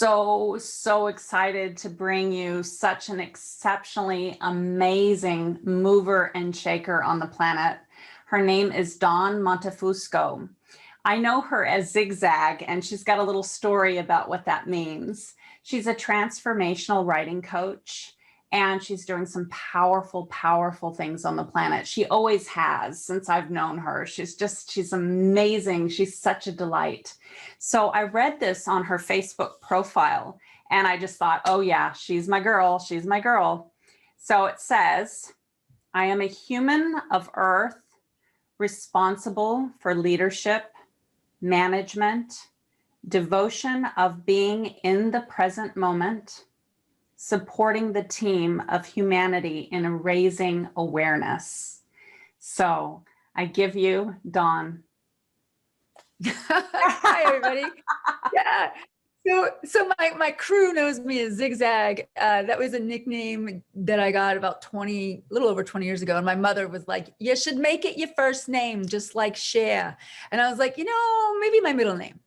so excited to bring you such an exceptionally amazing mover and shaker on the planet. Her name is Dawn Montefusco. I know her as Zigzag, and she's got a little story about what that means. She's a transformational writing coach, and she's doing some powerful, powerful things on the planet. She always has since I've known her. She's amazing. She's such a delight. So I read this on her Facebook profile, and I just thought, oh yeah, she's my girl. She's my girl. So it says, I am a human of Earth, responsible for leadership, management, devotion of being in the present moment, supporting the team of humanity in raising awareness. So I give you Dawn. Hi, everybody. Yeah. So my crew knows me as Zigzag. That was a nickname that I got about a little over 20 years ago. And my mother was like, you should make it your first name, just like Cher. And I was like, maybe my middle name.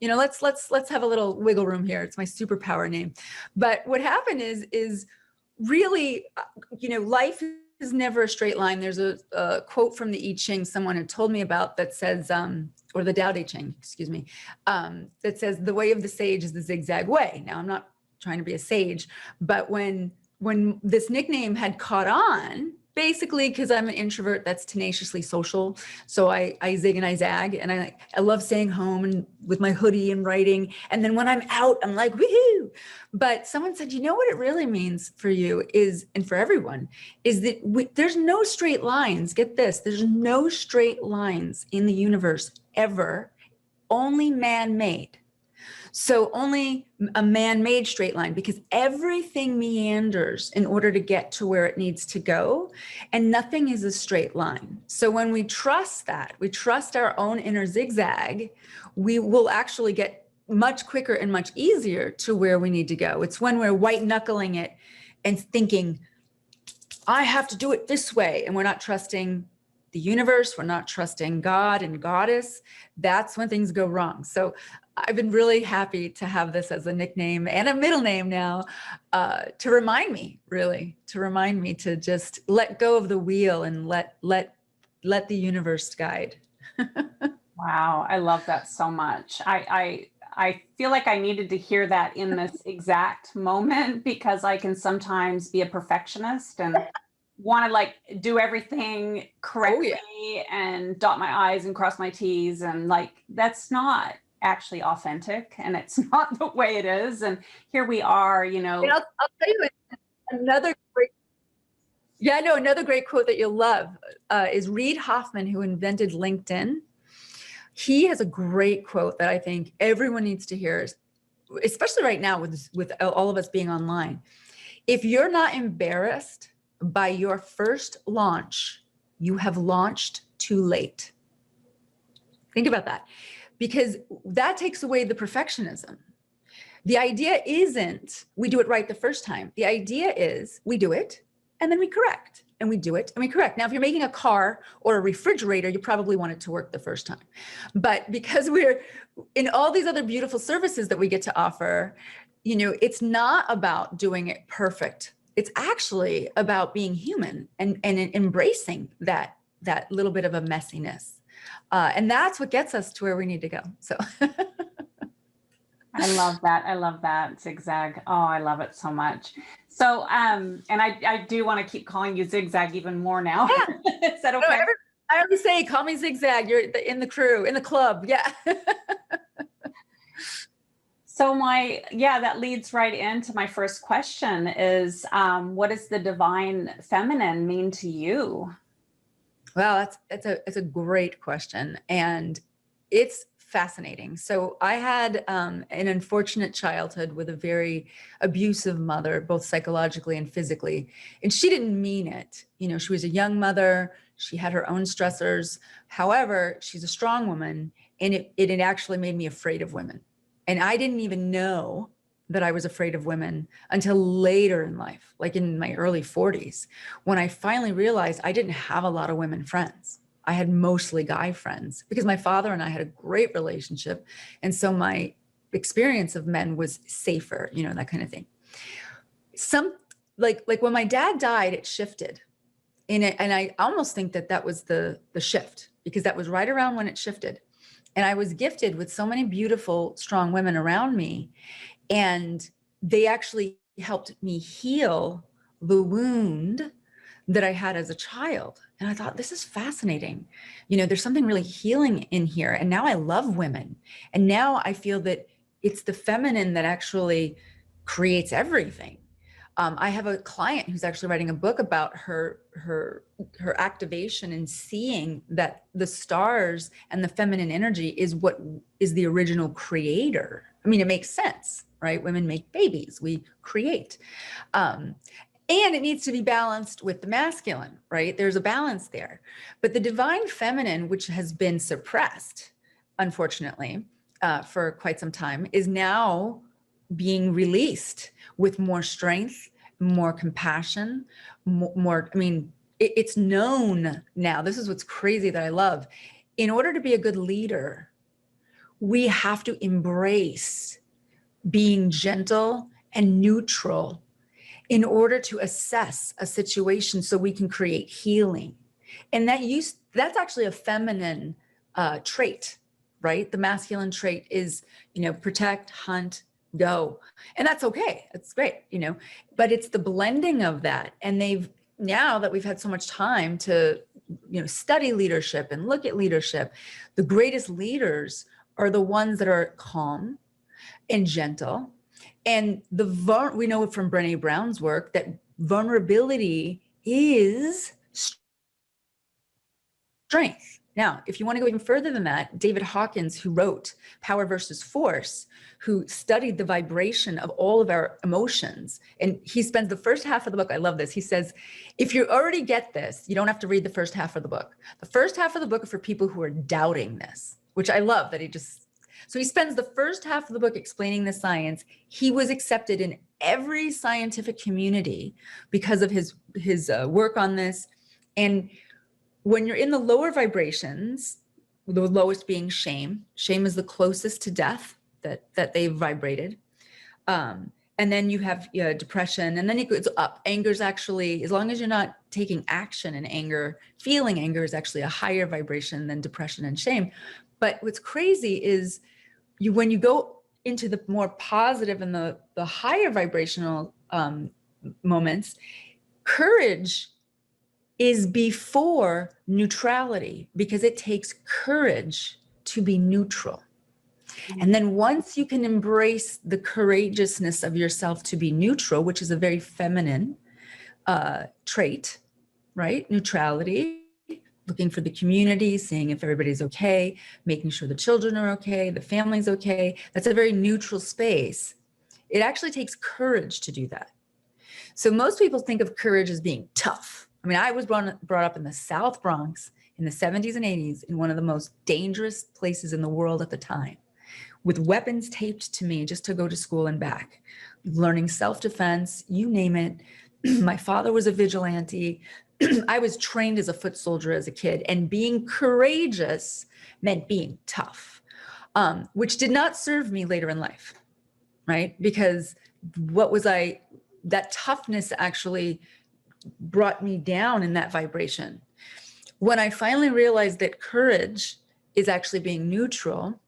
Let's have a little wiggle room here. It's my superpower name. But what happened is really, life is never a straight line. There's a quote from the I Ching someone had told me about that says, or the Tao Te Ching, excuse me, that says the way of the sage is the zigzag way. Now, I'm not trying to be a sage, but when this nickname had caught on, basically because I'm an introvert that's tenaciously social, so I zig and I zag, and I love staying home and with my hoodie and writing, and then when I'm out, I'm like, woohoo! But someone said, what it really means for you is, and for everyone, is that there's no straight lines. Get this, there's no straight lines in the universe ever, only man-made. So only a man-made straight line, because everything meanders in order to get to where it needs to go, and nothing is a straight line. So when we trust that, we trust our own inner zigzag, we will actually get much quicker and much easier to where we need to go. It's when we're white knuckling it and thinking, I have to do it this way, and we're not trusting the universe, we're not trusting God and Goddess, that's when things go wrong. So I've been really happy to have this as a nickname and a middle name now, to remind me to just let go of the wheel and let the universe guide. Wow, I love that so much. I feel like I needed to hear that in this exact moment, because I can sometimes be a perfectionist and want to do everything correctly. Oh, yeah. And dot my I's and cross my T's, and that's not actually authentic, and it's not the way it is. And here we are, And I'll tell you another great quote that you'll love is Reid Hoffman, who invented LinkedIn. He has a great quote that I think everyone needs to hear, especially right now with all of us being online. If you're not embarrassed by your first launch, you have launched too late. Think about that, because that takes away the perfectionism. The idea isn't we do it right the first time. The idea is we do it and then we correct, and we do it and we correct. Now, if you're making a car or a refrigerator, you probably want it to work the first time. But because we're in all these other beautiful services that we get to offer, it's not about doing it perfect. It's actually about being human and embracing that little bit of a messiness. And that's what gets us to where we need to go. So I love that Zigzag. Oh, I love it so much. So, and I do want to keep calling you Zigzag even more now. Yeah. Is that okay? No, I always say, call me Zigzag. You're in the crew, in the club. Yeah. So that leads right into my first question is, what does the divine feminine mean to you? Well, it's a great question, and it's fascinating. So I had an unfortunate childhood with a very abusive mother, both psychologically and physically, and she didn't mean it. She was a young mother. She had her own stressors. However, she's a strong woman, and it actually made me afraid of women. And I didn't even know that I was afraid of women until later in life, like in my early 40s, when I finally realized I didn't have a lot of women friends. I had mostly guy friends because my father and I had a great relationship. And so my experience of men was safer, you know, that kind of thing. Like when my dad died, it shifted. And I almost think that was the shift, because that was right around when it shifted. And I was gifted with so many beautiful, strong women around me. And they actually helped me heal the wound that I had as a child. And I thought, this is fascinating. You know, there's something really healing in here. And now I love women. And now I feel that it's the feminine that actually creates everything. I have a client who's actually writing a book about her activation and seeing that the stars and the feminine energy is what is the original creator. I mean, it makes sense, right? Women make babies, we create. And it needs to be balanced with the masculine, right? There's a balance there. But the divine feminine, which has been suppressed, unfortunately, for quite some time, is now being released with more strength, more compassion, more, I mean, it's known now. This is what's crazy that I love. In order to be a good leader, we have to embrace being gentle and neutral in order to assess a situation so we can create healing. And that's actually a feminine trait, right? The masculine trait is, you know, protect, hunt, go. And that's okay. That's great, you know, but it's the blending of that. And now that we've had so much time to, you know, study leadership and look at leadership, the greatest leaders are the ones that are calm and gentle. And we know from Brené Brown's work that vulnerability is strength. Now, if you want to go even further than that, David Hawkins, who wrote Power versus Force, who studied the vibration of all of our emotions, and he spends the first half of the book, I love this, he says, if you already get this, you don't have to read the first half of the book. The first half of the book are for people who are doubting this, which I love that so he spends the first half of the book explaining the science. He was accepted in every scientific community because of his work on this. And when you're in the lower vibrations, the lowest being shame is the closest to death that they've vibrated. And then you have depression, and then it goes up. Anger's actually, as long as you're not taking action in anger, feeling anger is actually a higher vibration than depression and shame. But what's crazy is when you go into the more positive and the higher vibrational moments, courage is before neutrality, because it takes courage to be neutral. And then once you can embrace the courageousness of yourself to be neutral, which is a very feminine trait, right? Neutrality, looking for the community, seeing if everybody's okay, making sure the children are okay, the family's okay. That's a very neutral space. It actually takes courage to do that. So most people think of courage as being tough. I mean, I was brought up in the South Bronx in the 70s and 80s in one of the most dangerous places in the world at the time, with weapons taped to me just to go to school and back, learning self-defense, you name it. My father was a vigilante. I was trained as a foot soldier as a kid, and being courageous meant being tough, which did not serve me later in life, right? Because that toughness actually brought me down in that vibration. When I finally realized that courage is actually being neutral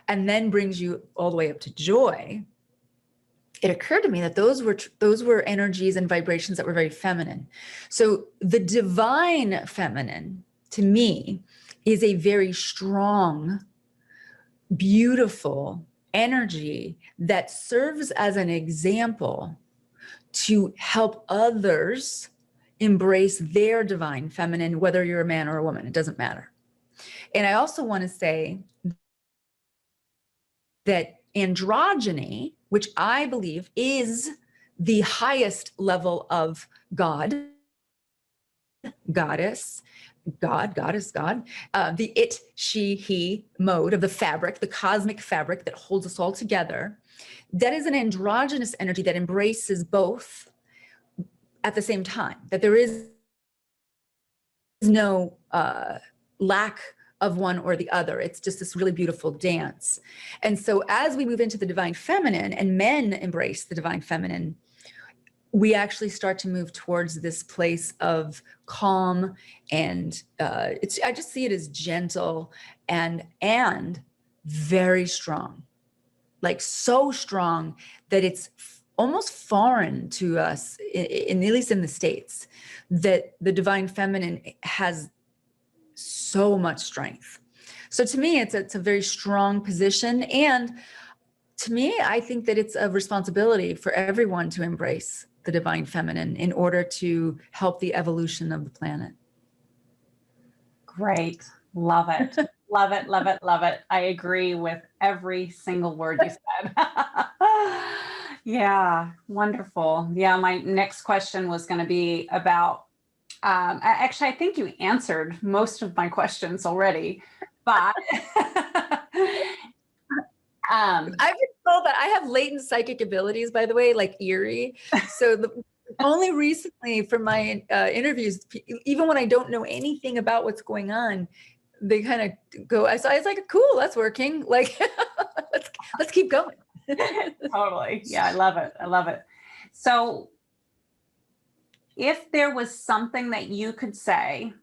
and then brings you all the way up to joy, it occurred to me that those were energies and vibrations that were very feminine. So the divine feminine, to me, is a very strong, beautiful energy that serves as an example to help others embrace their divine feminine, whether you're a man or a woman, it doesn't matter. And I also want to say that androgyny, which I believe is the highest level of God, goddess, the it, she, he mode of the fabric, the cosmic fabric that holds us all together. That is an androgynous energy that embraces both at the same time, that there is no lack of one or the other. It's just this really beautiful dance. And so as we move into the divine feminine and men embrace the divine feminine, we actually start to move towards this place of calm, and I just see it as gentle and very strong, like so strong that it's almost foreign to us, at least in the States, that the divine feminine has so much strength. So to me, it's a very strong position. And to me, I think that it's a responsibility for everyone to embrace the divine feminine in order to help the evolution of the planet. Great. Love it. Love it. Love it. Love it. I agree with every single word you said. Yeah. Wonderful. Yeah. My next question was going to be about, actually, I think you answered most of my questions already, but I've been told that I have latent psychic abilities, by the way, like Eerie. So only recently from my interviews, even when I don't know anything about what's going on, they kind of go, I was like, cool, that's working. Like, let's keep going. Totally. Yeah, I love it. I love it. So if there was something that you could say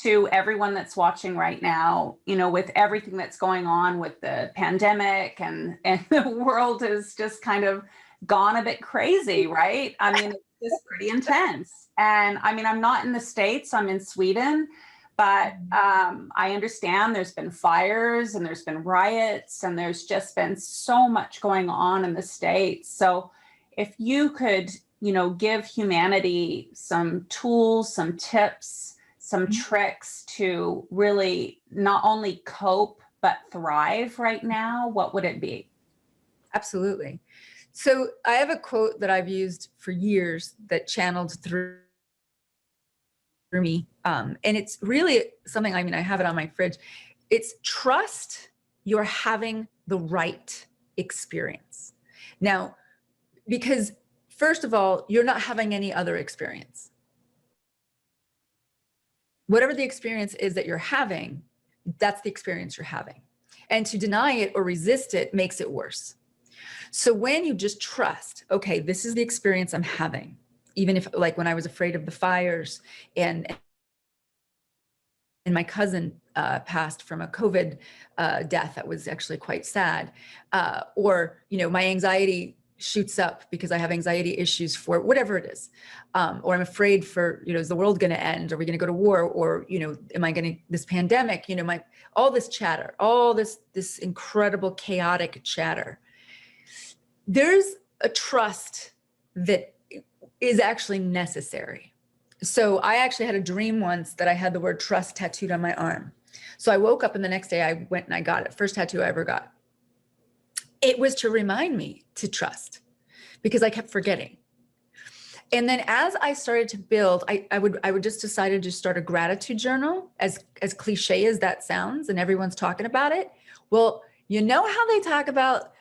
to everyone that's watching right now, with everything that's going on with the pandemic and the world has just kind of gone a bit crazy, right? I mean, it's just pretty intense. And I mean, I'm not in the States, I'm in Sweden, but I understand there's been fires and there's been riots and there's just been so much going on in the States. So if you could, give humanity some tools, some tips, some tricks to really not only cope, but thrive right now, what would it be? Absolutely. So I have a quote that I've used for years that channeled through me. And it's really something, I mean, I have it on my fridge. It's trust you're having the right experience. Now, because first of all, you're not having any other experience. Whatever the experience is that you're having, that's the experience you're having. And to deny it or resist it makes it worse. So when you just trust, okay, this is the experience I'm having, even if, like, when I was afraid of the fires and my cousin passed from a COVID death that was actually quite sad, or, my anxiety shoots up because I have anxiety issues for whatever it is, or I'm afraid for, is the world going to end? Are we going to go to war? Or, am I going to, this pandemic, all this chatter, all this incredible chaotic chatter. There's a trust that is actually necessary. So I actually had a dream once that I had the word trust tattooed on my arm. So I woke up and the next day I went and I got it. First tattoo I ever got. It was to remind me to trust because I kept forgetting. And then as I started to build, I would just decided to start a gratitude journal, as cliche as that sounds, and everyone's talking about it. Well, how they talk about,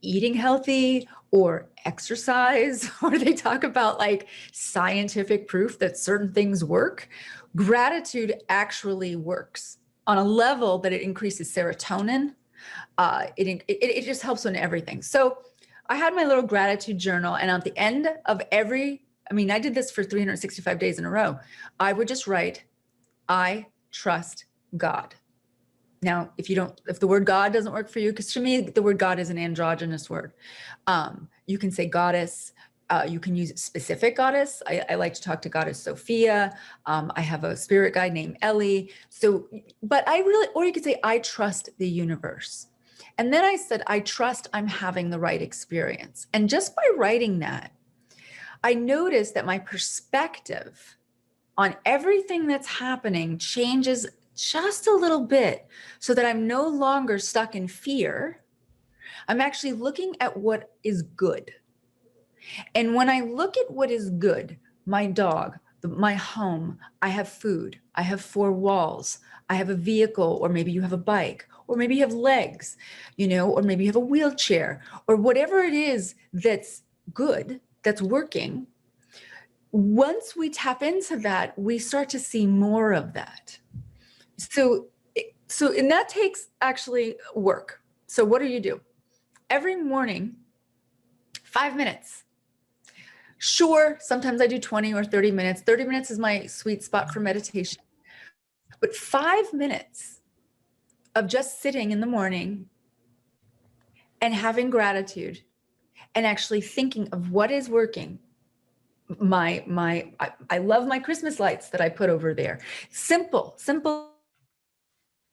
eating healthy or exercise, or they talk about like scientific proof that certain things work. Gratitude actually works on a level that it increases serotonin. It just helps on everything. So I had my little gratitude journal, and at the end of I did this for 365 days in a row. I would just write, I trust God. Now, if the word God doesn't work for you, because to me, the word God is an androgynous word. You can say goddess. You can use specific goddess. I like to talk to Goddess Sophia. I have a spirit guide named Ellie. So, or you could say, I trust the universe. And then I said, I trust I'm having the right experience. And just by writing that, I noticed that my perspective on everything that's happening changes just a little bit, so that I'm no longer stuck in fear. I'm actually looking at what is good. And when I look at what is good, my dog, my home, I have food, I have 4 walls, I have a vehicle, or maybe you have a bike, or maybe you have legs, or maybe you have a wheelchair, or whatever it is that's good, that's working. Once we tap into that, we start to see more of that. And that takes actually work. So what do? Every morning, 5 minutes. Sure, sometimes I do 20 or 30 minutes. 30 minutes is my sweet spot for meditation. But 5 minutes of just sitting in the morning and having gratitude and actually thinking of what is working. I love my Christmas lights that I put over there. Simple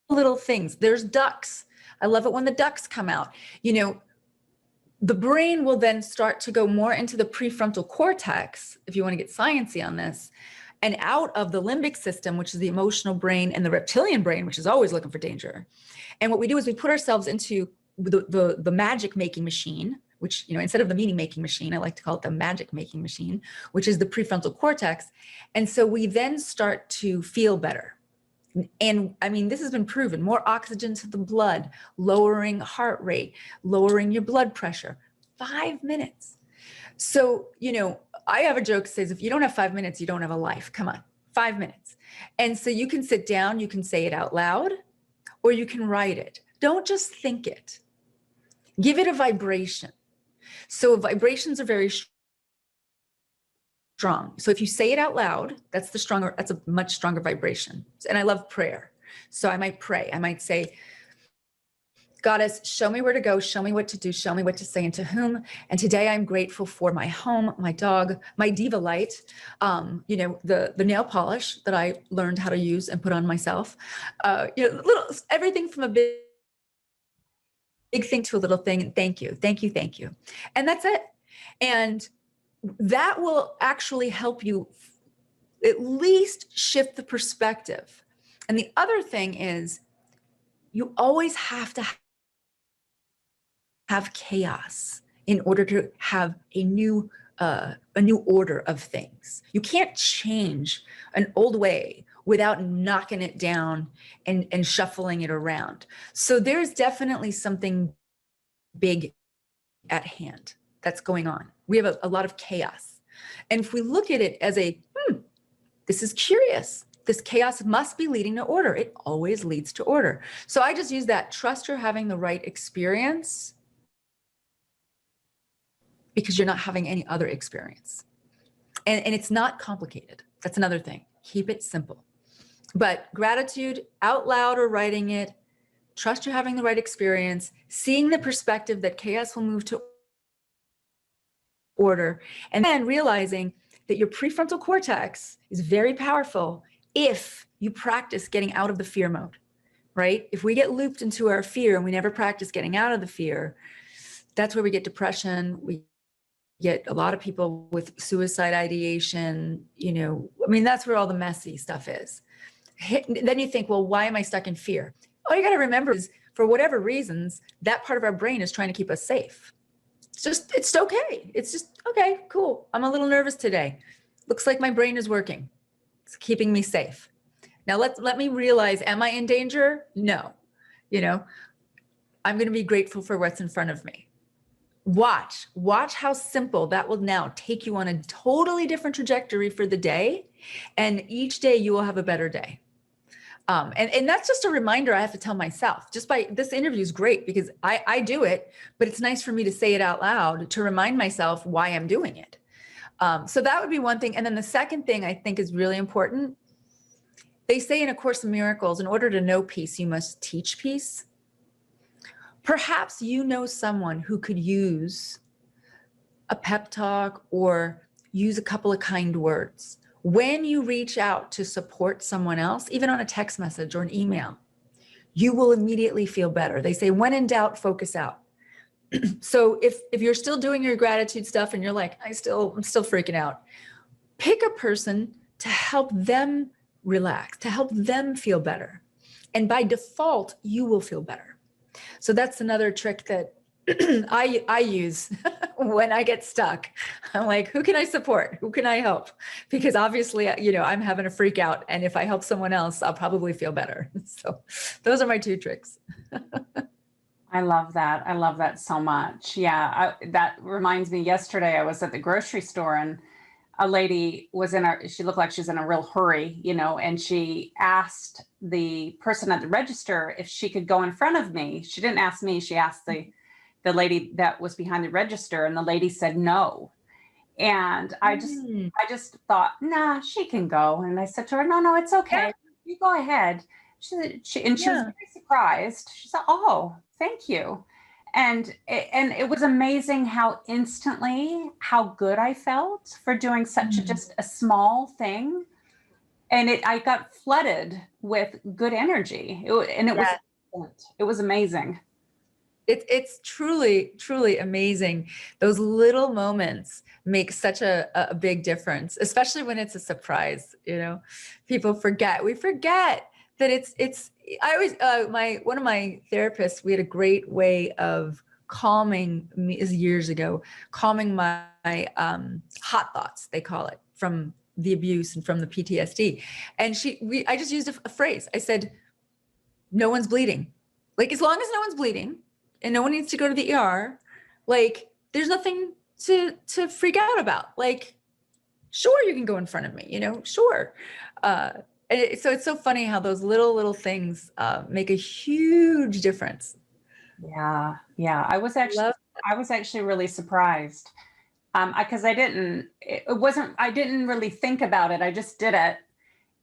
little things. There's ducks. I love it when the ducks come out. The brain will then start to go more into the prefrontal cortex, if you want to get sciencey on this, and out of the limbic system, which is the emotional brain, and the reptilian brain, which is always looking for danger. And what we do is we put ourselves into the magic making machine, which, instead of the meaning making machine, I like to call it the magic making machine, which is the prefrontal cortex. And so we then start to feel better. And I mean, this has been proven: more oxygen to the blood, lowering heart rate, lowering your blood pressure. 5 minutes. So, I have a joke that says, if you don't have 5 minutes, you don't have a life. Come on, 5 minutes. And so you can sit down, you can say it out loud, or you can write it. Don't just think it. Give it a vibration. So vibrations are very strong. So if you say it out loud, that's a much stronger vibration. And I love prayer. So I might pray. I might say, Goddess, show me where to go, show me what to do, show me what to say and to whom. And today I'm grateful for my home, my dog, my diva light, the nail polish that I learned how to use and put on myself. Everything from a big thing to a little thing. And thank you. And that's it. And that will actually help you at least shift the perspective. And the other thing is, you always have to have chaos in order to have a new order of things. You can't change an old way without knocking it down and shuffling it around. So there's definitely something big at hand that's going on. We have a lot of chaos. And if we look at it as this is curious. This chaos must be leading to order. It always leads to order. So I just use that. Trust you're having the right experience, because you're not having any other experience. And it's not complicated. That's another thing. Keep it simple. But gratitude, out loud or writing it, trust you're having the right experience, seeing the perspective that chaos will move to order, and then realizing that your prefrontal cortex is very powerful if you practice getting out of the fear mode, right? If we get looped into our fear and we never practice getting out of the fear, that's where we get depression. We get a lot of people with suicide ideation, that's where all the messy stuff is. Then you think, well, why am I stuck in fear? All you got to remember is, for whatever reasons, that part of our brain is trying to keep us safe. It's okay. It's just, okay, cool. I'm a little nervous today. Looks like my brain is working. It's keeping me safe. Now let me realize, am I in danger? No. I'm going to be grateful for what's in front of me. Watch how simple that will now take you on a totally different trajectory for the day. And each day you will have a better day. And that's just a reminder I have to tell myself. This interview is great because I do it, but it's nice for me to say it out loud to remind myself why I'm doing it. So that would be one thing. And then the second thing I think is really important. They say in A Course in Miracles, in order to know peace, you must teach peace. Perhaps you know someone who could use a pep talk or use a couple of kind words. When you reach out to support someone else, even on a text message or an email, you will immediately feel better. They say, when in doubt, focus out. So if you're still doing your gratitude stuff and you're like, I'm still freaking out, pick a person to help them relax, to help them feel better. And by default, you will feel better. So that's another trick that I use when I get stuck. I'm like, who can I support? Who can I help? Because obviously, I'm having a freak out. And if I help someone else, I'll probably feel better. So those are my 2 tricks. I love that. I love that so much. Yeah, that reminds me, yesterday I was at the grocery store and a lady was she looked like she was in a real hurry, you know, and she asked the person at the register if she could go in front of me. She didn't ask me, she asked the lady that was behind the register, and the lady said no. And I just thought, nah, she can go. And I said to her, no, it's okay. Yeah. You go ahead. She was Yeah. very surprised. She said, oh, thank you. And it was amazing how instantly, how good I felt for doing such just a small thing. And I got flooded with good energy. Yeah. It was amazing. It's truly, truly amazing. Those little moments make such a big difference, especially when it's a surprise. You know, people forget. We forget that it's. I always one of my therapists. We had a great way of calming me. Is years ago, calming my hot thoughts. They call it, from the abuse and from the PTSD. And I just used a phrase. I said, "No one's bleeding." Like, as long as no one's bleeding and no one needs to go to the ER, like, there's nothing to freak out about. Like, sure, you can go in front of me, you know, sure. So it's so funny how those little things make a huge difference. Yeah. I was actually really surprised. Because I didn't really think about it. I just did it.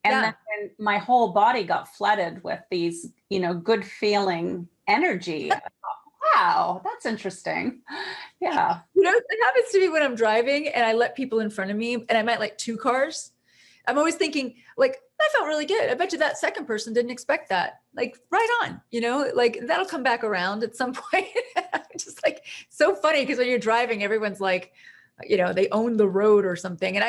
And then my whole body got flooded with these, you know, good feeling energy. I thought, wow, that's interesting. Yeah. You know, it happens to me when I'm driving and I let people in front of me, and I might like two cars. I'm always thinking, like, I felt really good. I bet you that second person didn't expect that. Like, right on, you know, like, that'll come back around at some point. Just like, so funny, because when you're driving, everyone's like, you know, they own the road or something. And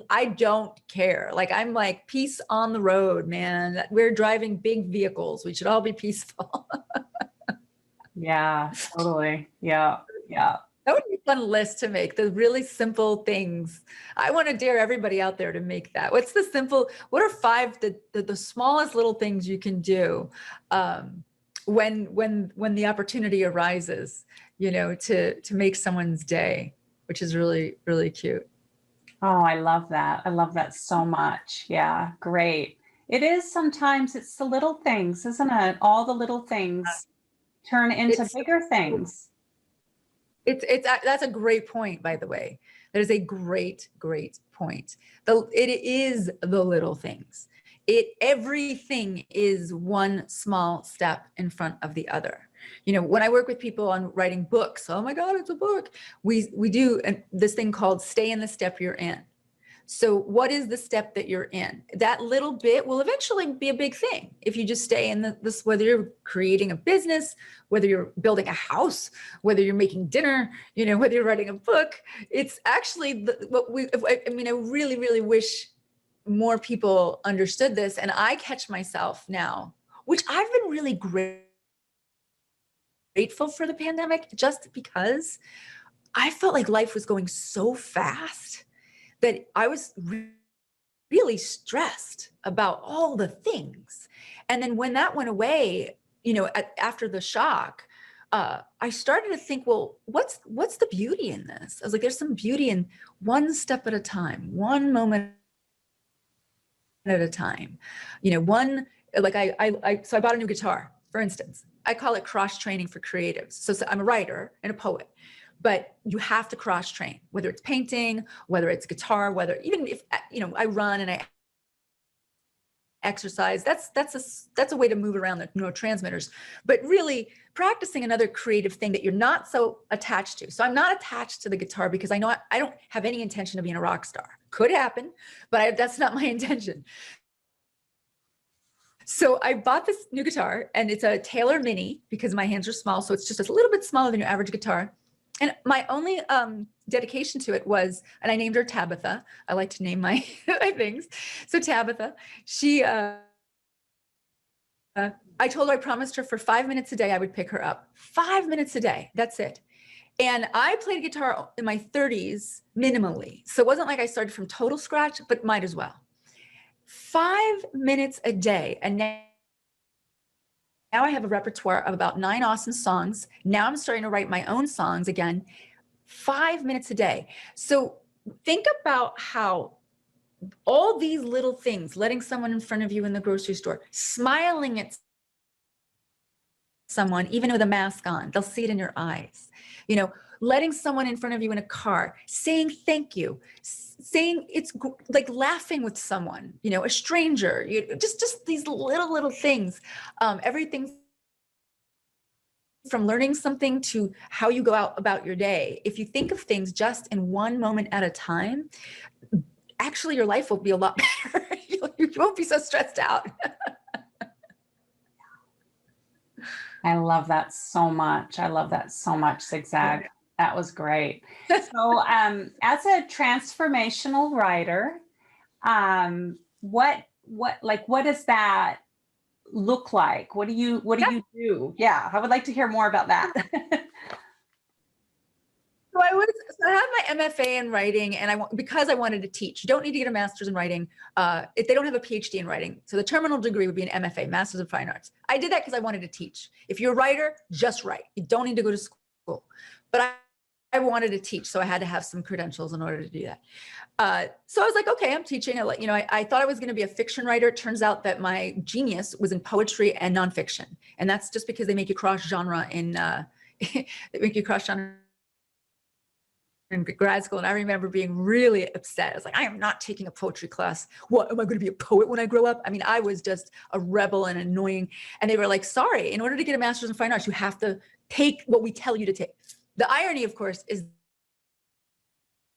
I don't care. Like, I'm like, peace on the road, man. We're driving big vehicles. We should all be peaceful. Yeah, totally. Yeah. That would be a fun list to make, the really simple things. I want to dare everybody out there to make that. What are 5, the smallest little things you can do when the opportunity arises, you know, to make someone's day, which is really, really cute. Oh, I love that. I love that so much. Yeah, great. It is sometimes it's the little things, isn't it? All the little things turn into It's bigger things. That's a great point, by the way. That is a great point. It is the little things. Everything is one small step in front of the other. You know, when I work with people on writing books, oh my God, it's a book. We do this thing called stay in the step you're in. So what is the step that you're in? That little bit will eventually be a big thing. If you just stay in this, whether you're creating a business, whether you're building a house, whether you're making dinner, you know, whether you're writing a book, it's actually I mean, I really, really wish more people understood this. And I catch myself now, which I've been really grateful for the pandemic, just because I felt like life was going so fast that I was really stressed about all the things. And then when that went away, you know, after the shock, I started to think, well, what's the beauty in this? I was like, there's some beauty in one step at a time, one moment at a time. You know, so I bought a new guitar, for instance. I call it cross training for creatives. So I'm a writer and a poet, but you have to cross train, whether it's painting, whether it's guitar, even if, you know, I run and I exercise, that's a way to move around the neurotransmitters, but really practicing another creative thing that you're not so attached to. So I'm not attached to the guitar because I know I don't have any intention of being a rock star. Could happen, but that's not my intention. So I bought this new guitar, and it's a Taylor Mini because my hands are small. So it's just a little bit smaller than your average guitar. And my only dedication to it was, and I named her Tabitha. I like to name my, my things. So Tabitha, she, I told her, I promised her for 5 minutes a day, I would pick her up. 5 minutes a day, that's it. And I played guitar in my 30s minimally. So it wasn't like I started from total scratch, but might as well. 5 minutes a day. And now I have a repertoire of about 9 awesome songs. Now I'm starting to write my own songs again, 5 minutes a day. So think about how all these little things, letting someone in front of you in the grocery store, smiling at someone, even with a mask on, they'll see it in your eyes, letting someone in front of you in a car, saying thank you, saying like laughing with someone, a stranger, just these little things, everything from learning something to how you go out about your day. If you think of things just in one moment at a time, actually your life will be a lot better. You won't be so stressed out. I love that so much. I love that so much, Zigzag. That was great. So as a transformational writer, what does that look like? What do you do? Yeah, I would like to hear more about that. So I have my MFA in writing, and because I wanted to teach. You don't need to get a master's in writing if they don't have a PhD in writing. So the terminal degree would be an MFA, Master's of Fine Arts. I did that because I wanted to teach. If you're a writer, just write. You don't need to go to school. But I wanted to teach, so I had to have some credentials in order to do that. So I was like, okay, I'm teaching. I thought I was going to be a fiction writer. It turns out that my genius was in poetry and nonfiction, and that's just because they make you cross genre in grad school. And I remember being really upset. I was like, I am not taking a poetry class. What, am I going to be a poet when I grow up? I mean, I was just a rebel and annoying. And they were like, sorry, in order to get a master's in fine arts, you have to take what we tell you to take. The irony, of course, is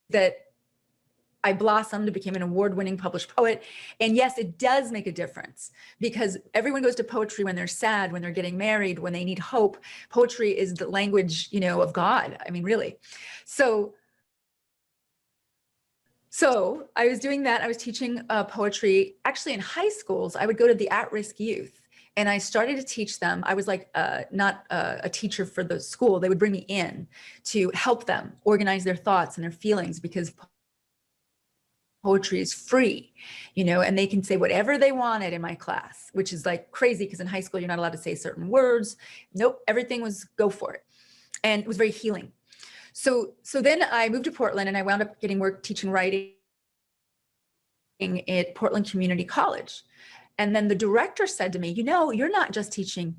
that I blossomed and became an award-winning published poet. And yes, it does make a difference, because everyone goes to poetry when they're sad, when they're getting married, when they need hope. Poetry is the language, of God. I mean, really. So I was doing that. I was teaching poetry. Actually, in high schools, I would go to the at-risk youth, and I started to teach them. I was like not a teacher for the school. They would bring me in to help them organize their thoughts and their feelings, because poetry is free, and they can say whatever they wanted in my class, which is like crazy, because in high school, you're not allowed to say certain words. Nope, everything was go for it. And it was very healing. So then I moved to Portland, and I wound up getting work teaching writing at Portland Community College. And then the director said to me, you're not just teaching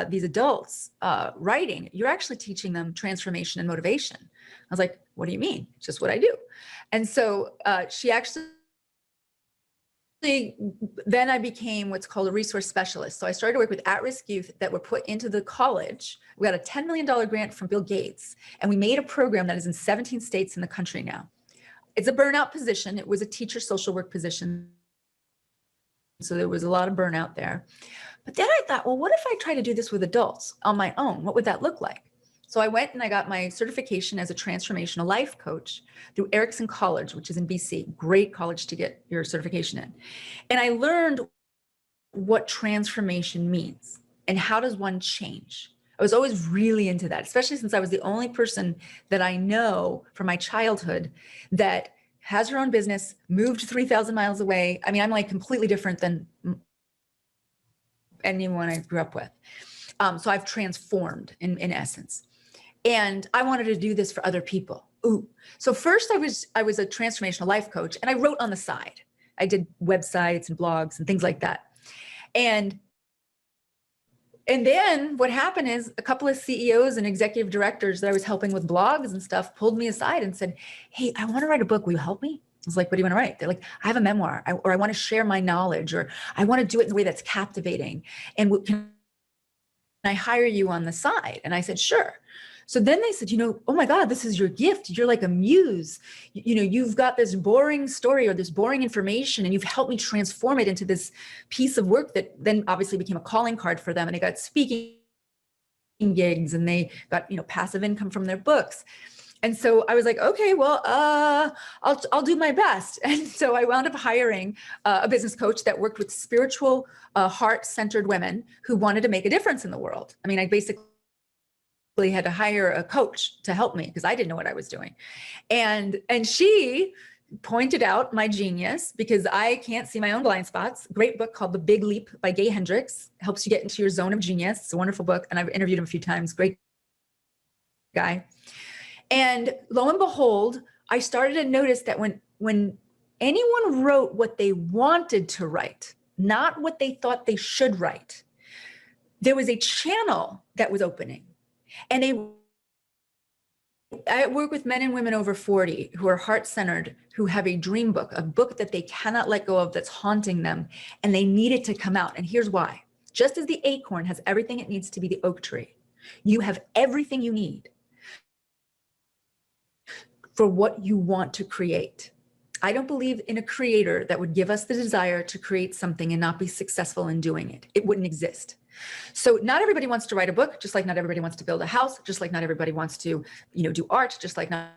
these adults writing, you're actually teaching them transformation and motivation. I was like, what do you mean? It's just what I do. And so she actually, then I became what's called a resource specialist. So I started to work with at-risk youth that were put into the college. We got a $10 million grant from Bill Gates, and we made a program that is in 17 states in the country now. It's a burnout position. It was a teacher social work position. So there was a lot of burnout there. But then I thought, well, what if I try to do this with adults on my own? What would that look like? So I went and I got my certification as a transformational life coach through Erickson College, which is in BC, great college to get your certification in. And I learned what transformation means and how does one change. I was always really into that, especially since I was the only person that I know from my childhood that has her own business, moved 3,000 miles away. I mean, I'm like completely different than anyone I grew up with. So I've transformed in essence. And I wanted to do this for other people. Ooh. So first I was a transformational life coach, and I wrote on the side. I did websites and blogs and things like that. And then what happened is a couple of CEOs and executive directors that I was helping with blogs and stuff pulled me aside and said, hey, I want to write a book. Will you help me? I was like, what do you want to write? They're like, I have a memoir, or I want to share my knowledge, or I want to do it in a way that's captivating. And can I hire you on the side? And I said, sure. So then they said, oh my God, this is your gift. You're like a muse. You've got this boring story or this boring information, and you've helped me transform it into this piece of work that then obviously became a calling card for them. And they got speaking gigs, and they got, passive income from their books. And so I was like, okay, well, I'll do my best. And so I wound up hiring a business coach that worked with spiritual, heart-centered women who wanted to make a difference in the world. I mean, I basically had to hire a coach to help me because I didn't know what I was doing. And she pointed out my genius because I can't see my own blind spots. Great book called The Big Leap by Gay Hendricks. Helps you get into your zone of genius. It's a wonderful book. And I've interviewed him a few times. Great guy. And lo and behold, I started to notice that when anyone wrote what they wanted to write, not what they thought they should write, there was a channel that was opening. And I work with men and women over 40 who are heart-centered, who have a dream book, a book that they cannot let go of, that's haunting them, and they need it to come out. And here's why. Just as the acorn has everything it needs to be the oak tree, you have everything you need for what you want to create. I don't believe in a creator that would give us the desire to create something and not be successful in doing it. It wouldn't exist. So not everybody wants to write a book, just like not everybody wants to build a house, just like not everybody wants to, do art, just like not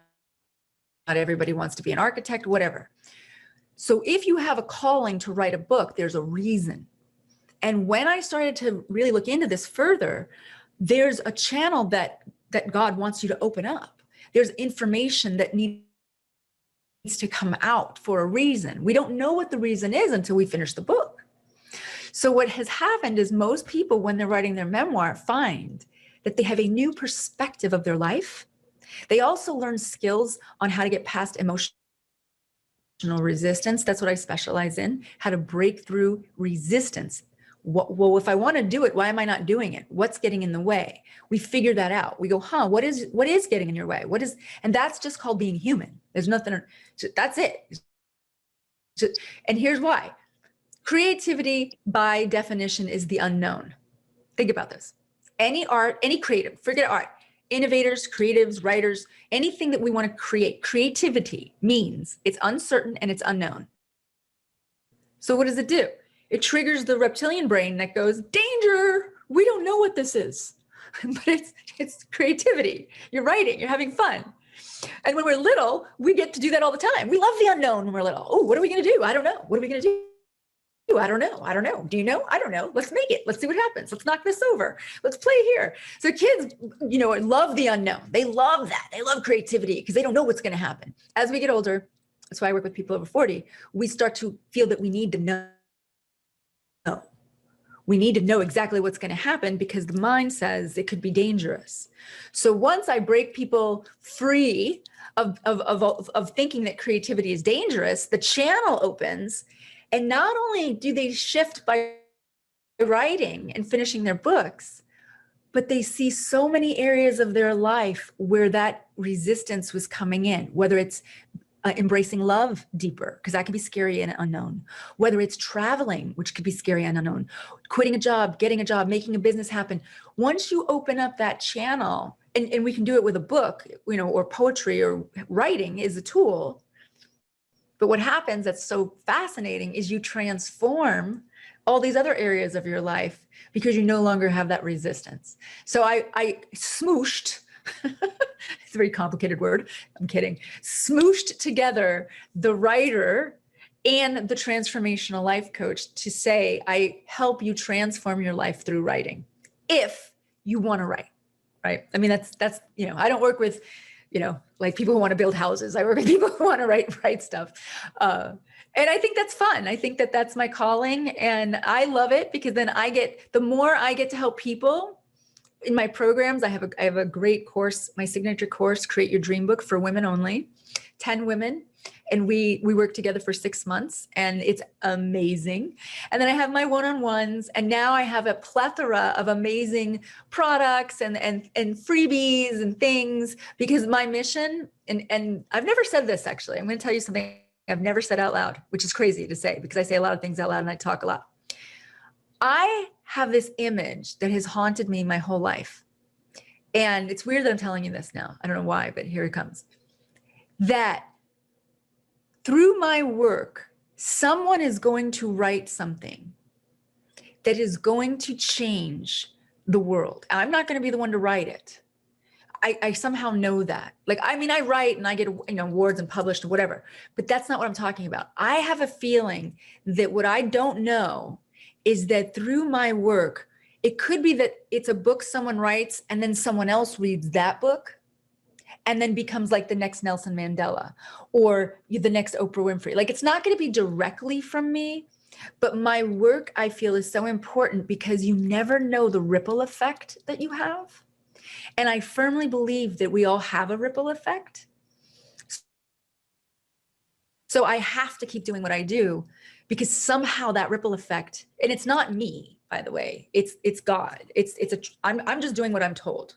everybody wants to be an architect, whatever. So if you have a calling to write a book, there's a reason. And when I started to really look into this further, there's a channel that God wants you to open up. There's information that needs to come out for a reason. We don't know what the reason is until we finish the book. So what has happened is most people, when they're writing their memoir, find that they have a new perspective of their life. They also learn skills on how to get past emotional resistance. That's what I specialize in, how to break through resistance. Well, if I want to do it, why am I not doing it? What's getting in the way? We figure that out. We go, what is getting in your way? And that's just called being human. There's nothing, that's it. And here's why. Creativity, by definition, is the unknown. Think about this. Any art, any creative, forget art, innovators, creatives, writers, anything that we want to create, creativity means it's uncertain and it's unknown. So what does it do? It triggers the reptilian brain that goes, danger, we don't know what this is. But it's creativity. You're writing, you're having fun. And when we're little, we get to do that all the time. We love the unknown when we're little. Oh, what are we going to do? I don't know. What are we going to do? I don't know. Do you know? I don't know. Let's make it. Let's see what happens. Let's knock this over. Let's play here. So kids, love the unknown. They love that. They love creativity because they don't know what's going to happen. As we get older, that's why I work with people over 40, we start to feel that we need to know. We need to know exactly what's going to happen because the mind says it could be dangerous. So once I break people free of thinking that creativity is dangerous, the channel opens. And not only do they shift by writing and finishing their books, but they see so many areas of their life where that resistance was coming in, whether it's embracing love deeper, because that can be scary and unknown, whether it's traveling, which could be scary and unknown, quitting a job, getting a job, making a business happen. Once you open up that channel, and we can do it with a book, or poetry or writing is a tool. But what happens that's so fascinating is you transform all these other areas of your life because you no longer have that resistance. So I smooshed, it's a very complicated word, I'm kidding, smooshed together the writer and the transformational life coach to say, I help you transform your life through writing if you want to write, right? I mean, that's I don't work with like people who want to build houses. I work with people who want to write stuff. And I think that's fun. I think that that's my calling and I love it because then the more I get to help people in my programs, I have a great course, my signature course, Create Your Dream Book for women only, 10 women. And we work together for 6 months and it's amazing. And then I have my one-on-ones and now I have a plethora of amazing products and freebies and things because my mission, and I've never said this actually, I'm going to tell you something I've never said out loud, which is crazy to say because I say a lot of things out loud and I talk a lot. I have this image that has haunted me my whole life. And it's weird that I'm telling you this now. I don't know why, but here it comes. That through my work, someone is going to write something that is going to change the world. I'm not going to be the one to write it. I somehow know that. Like, I mean, I write and I get awards and published or whatever, but that's not what I'm talking about. I have a feeling that what I don't know is that through my work, it could be that it's a book someone writes and then someone else reads that book and then becomes like the next Nelson Mandela or the next Oprah Winfrey. Like, it's not going to be directly from me, but my work I feel is so important because you never know the ripple effect that you have. And I firmly believe that we all have a ripple effect. So I have to keep doing what I do, because somehow that ripple effect, and it's not me, by the way, it's God. I'm just doing what I'm told.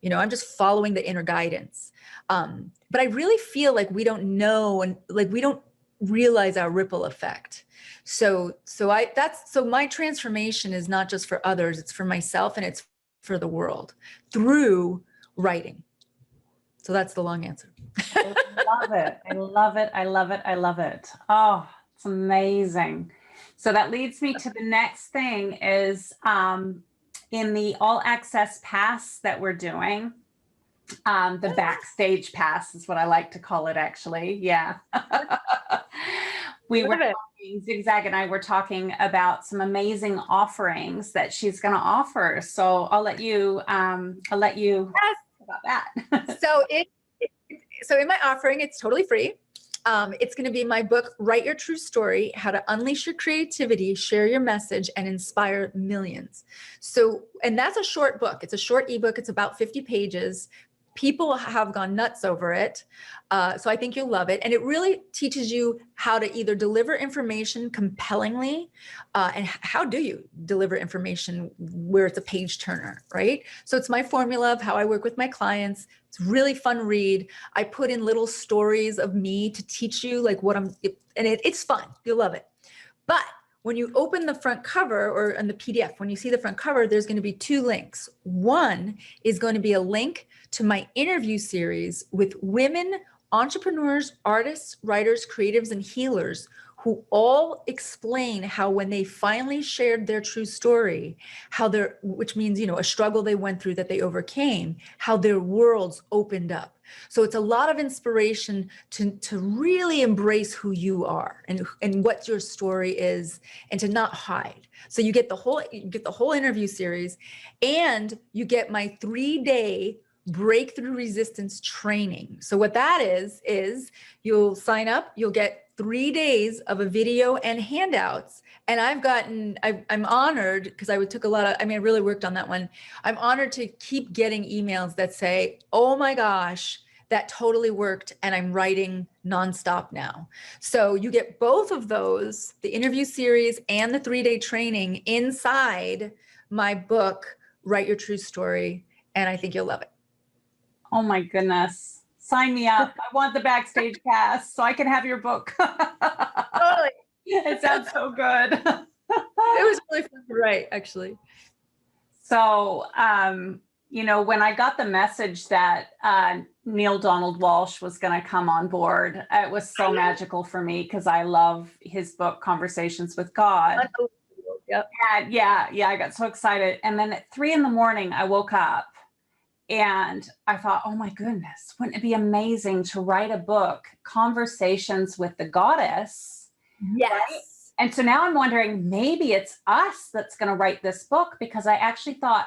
I'm just following the inner guidance. But I really feel like we don't know, and like we don't realize our ripple effect. So my transformation is not just for others, it's for myself, and it's for the world through writing. So that's the long answer. I love it. I love it. I love it. I love it. Oh, it's amazing. So that leads me to the next thing is in the all access pass that we're doing, the backstage pass is what I like to call it, actually. Yeah. We were talking, Zigzag and I were talking about some amazing offerings that she's going to offer. So I'll let you Yes. about that. So in my offering, it's totally free. It's going to be my book, Write Your True Story, How to Unleash Your Creativity, Share Your Message, and Inspire Millions. So, and that's a short book. It's a short ebook. It's about 50 pages. People have gone nuts over it. So I think you'll love it. And it really teaches you how to either deliver information compellingly, and how do you deliver information where it's a page turner, right? So it's my formula of how I work with my clients. It's really fun read. I put in little stories of me to teach you like it's fun. You'll love it. But when you open the front cover, or in the PDF, when you see the front cover, there's going to be 2 links. One is going to be a link to my interview series with women, entrepreneurs, artists, writers, creatives, and healers who all explain how when they finally shared their true story, which means, a struggle they went through that they overcame, how their worlds opened up. So it's a lot of inspiration to really embrace who you are and what your story is, and to not hide. So you get the whole interview series, and you get my 3-day breakthrough resistance training. So what that is you'll sign up, you'll get 3 days of a video and handouts. And I'm honored, because I really worked on that one. I'm honored to keep getting emails that say, oh my gosh, that totally worked, and I'm writing nonstop now. So you get both of those, the interview series and the 3-day training, inside my book, Write Your True Story. And I think you'll love it. Oh my goodness. Sign me up. I want the backstage pass so I can have your book. Totally. It sounds so good. It was really fun to write, actually. So, when I got the message that Neil Donald Walsh was going to come on board, it was so magical for me, because I love his book, Conversations with God. Yep. And I got so excited. And then at 3 a.m, I woke up. And I thought, oh my goodness, wouldn't it be amazing to write a book, Conversations with the Goddess? Yes. Right? And so now I'm wondering, maybe it's us that's going to write this book, because I actually thought,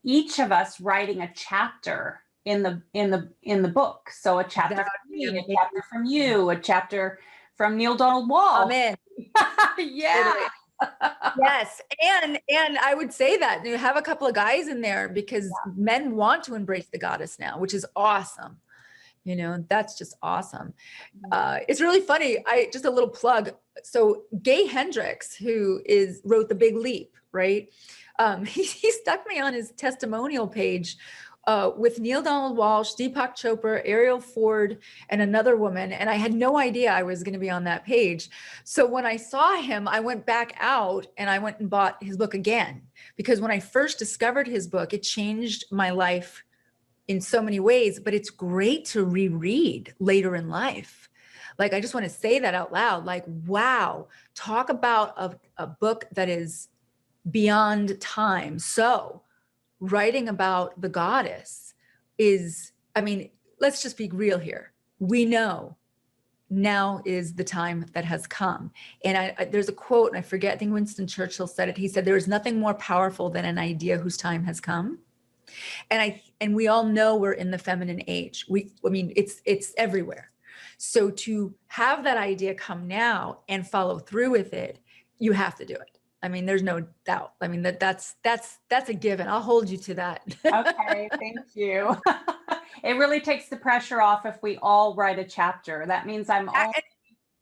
each of us writing a chapter in the book. So a chapter from me, a chapter from you, a chapter from Neil Donald Walsh. Amen. Yeah. Yes. And I would say that you have a couple of guys in there, because men want to embrace the goddess now, which is awesome. That's just awesome. It's really funny. Just a little plug. So Gay Hendricks, who wrote The Big Leap, right? He stuck me on his testimonial page with Neil Donald Walsh, Deepak Chopra, Ariel Ford, and another woman. And I had no idea I was going to be on that page. So when I saw him, I went back out and I went and bought his book again, because when I first discovered his book, it changed my life in so many ways, but it's great to reread later in life. Like, I just want to say that out loud. Like, wow, talk about a book that is beyond time. So writing about the goddess let's just be real here. We know now is the time that has come. And there's a quote, and I forget, I think Winston Churchill said it. He said, there is nothing more powerful than an idea whose time has come. And we all know we're in the feminine age. It's everywhere. So to have that idea come now and follow through with it, you have to do it. There's no doubt. That's a given. I'll hold you to that. Okay, thank you. It really takes the pressure off if we all write a chapter. That means I'm all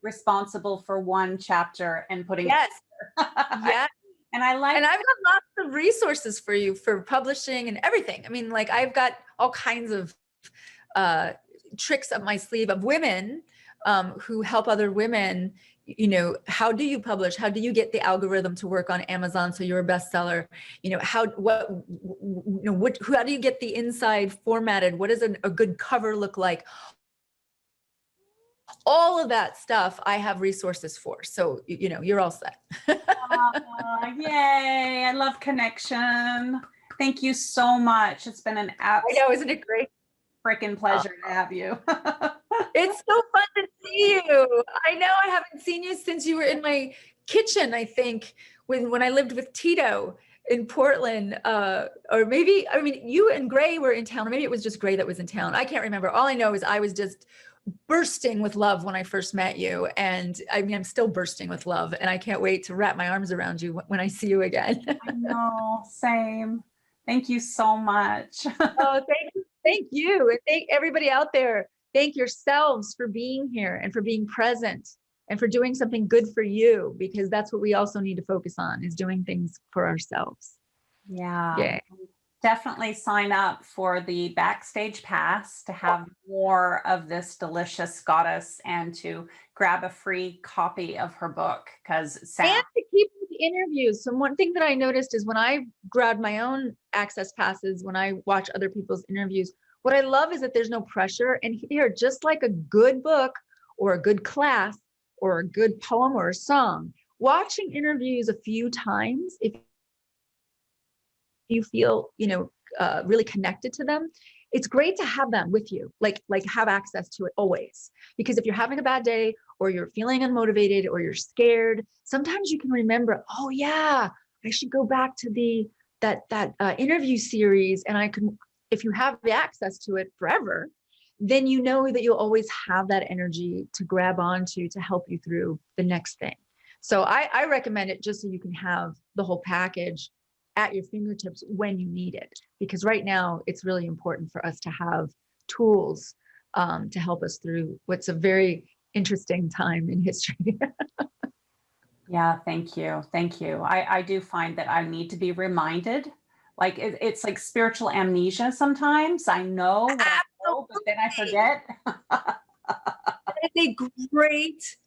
responsible for one chapter and putting Yes. it Yeah. And I like, and I've got lots of resources for you for publishing and everything. I mean, like I've got all kinds of tricks up my sleeve of women who help other women. You know, how do you publish? How do you get the algorithm to work on Amazon so you're a bestseller? You know, how do you get the inside formatted? What does a good cover look like? All of that stuff I have resources for. So, you know, you're all set. yay, I love connection. Thank you so much. It's been an I know, isn't it great? freaking pleasure to have you. It's so fun to see you. I know I haven't seen you since you were in my kitchen, I think, when I lived with Tito in Portland. Or maybe, I mean, you and Gray were in town, or maybe it was just Gray that was in town. I can't remember. All I know is I was just bursting with love when I first met you. And I mean, I'm still bursting with love, and I can't wait to wrap my arms around you when I see you again. I know, same. Thank you so much. Oh, thank you. Thank you. And thank everybody out there. Thank yourselves for being here and for being present and for doing something good for you, because that's what we also need to focus on, is doing things for ourselves. Yeah. Yeah. Definitely sign up for the backstage pass to have more of this delicious goddess and to grab a free copy of her book, because And to keep the interviews. So one thing that I noticed is when I grabbed my own access passes, when I watch other people's interviews, what I love is that there's no pressure. And here, just like a good book or a good class or a good poem or a song, watching interviews a few times, if you feel, you know, really connected to them, it's great to have them with you, like have access to it always. Because if you're having a bad day or you're feeling unmotivated or you're scared, sometimes you can remember, oh yeah, I should go back to that interview series, and I can, if you have the access to it forever, then you know that you'll always have that energy to grab onto to help you through the next thing. So I recommend it just so you can have the whole package at your fingertips when you need it, because right now it's really important for us to have tools to help us through what's a very interesting time in history. Yeah, thank you. Thank you. I do find that I need to be reminded, like it's like spiritual amnesia sometimes. I know what I know, but then I forget. It's a great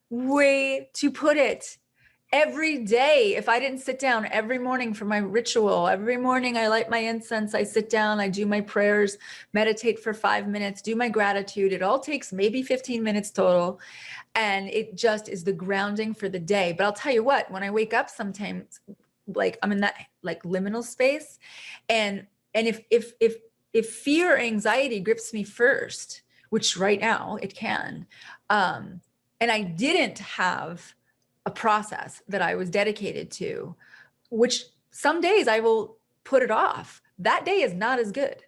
way to put it. Every day, if I didn't sit down every morning for my ritual, every morning I light my incense, I sit down, I do my prayers, meditate for 5 minutes, do my gratitude. It all takes maybe 15 minutes total. And it just is the grounding for the day. But I'll tell you what, when I wake up sometimes, like I'm in that like liminal space. And if fear or anxiety grips me first, which right now it can, and I didn't have a process that I was dedicated to, which some days I will put it off. That day is not as good.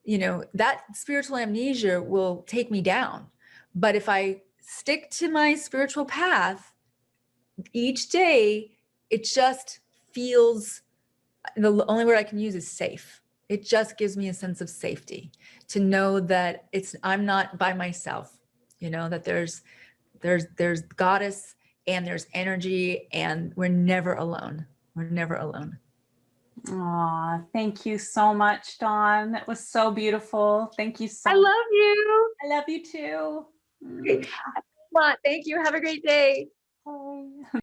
You know, that spiritual amnesia will take me down. But if I stick to my spiritual path each day, it just feels, the only word I can use is safe. It just gives me a sense of safety to know that I'm not by myself, you know, that there's goddess and there's energy, and we're never alone. We're never alone. Aw, thank you so much, Dawn. That was so beautiful. Thank you so I much. love you. I love you too. Thank you. Have a great day. Bye.